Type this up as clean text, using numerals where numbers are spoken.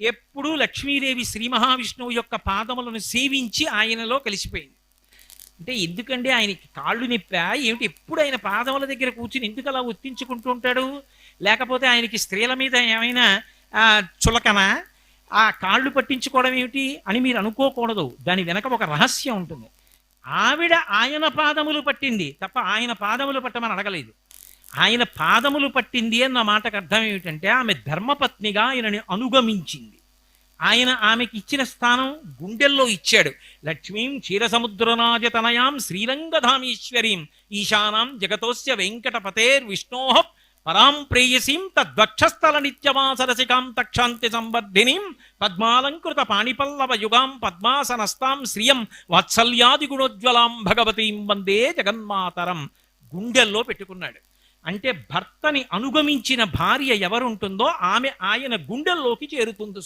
ఎప్పుడూ లక్ష్మీదేవి శ్రీ మహావిష్ణువు యొక్క పాదములను సేవించి ఆయనలో కలిసిపోయింది. అంటే ఎందుకంటే ఆయనకి కాళ్ళు నొప్పా ఏమిటి? ఎప్పుడు ఆయన పాదముల దగ్గర కూర్చుని ఎందుకు అలా ఒత్తించుకుంటూ ఉంటాడు? లేకపోతే ఆయనకి స్త్రీల మీద ఏమైనా చులకనా? ఆ కాళ్ళు పట్టించుకోవడం ఏమిటి అని మీరు అనుకోకూడదు. దాని వెనక ఒక రహస్యం ఉంటుంది. ఆవిడ ఆయన పాదములు పట్టింది తప్ప ఆయన పాదములు పట్టమని అడగలేదు. ఆయన పాదములు పట్టింది అన్న మాటకు అర్థం ఏమిటంటే ఆమె ధర్మపత్నిగా ఆయనని అనుగమించింది. ఆయన ఆమెకి ఇచ్చిన స్థానం గుండెల్లో ఇచ్చాడు. లక్ష్మీం క్షీరసముద్రనాజతనయాం శ్రీరంగధామీశ్వరీం ఈశానాం జగతోస్య వెంకటపతేర్ విష్ణోః పరాం ప్రేయసీం తద్వక్షస్థల నిత్యమాసరసికాం తక్షాంతి సంవర్ధినీం పద్మాలంకృత పాణిపల్లవ యుగాం పద్మాసనస్తాం శ్రియం వాత్సల్యాది గుణోజ్వలాం భగవతీం వందే జగన్మాతరం గుండెల్లో పెట్టుకున్నాడు. అంటే భర్తని అనుగమించిన భార్య ఎవరుంటుందో ఆమె ఆయన గుండెల్లోకి చేరుతుంది.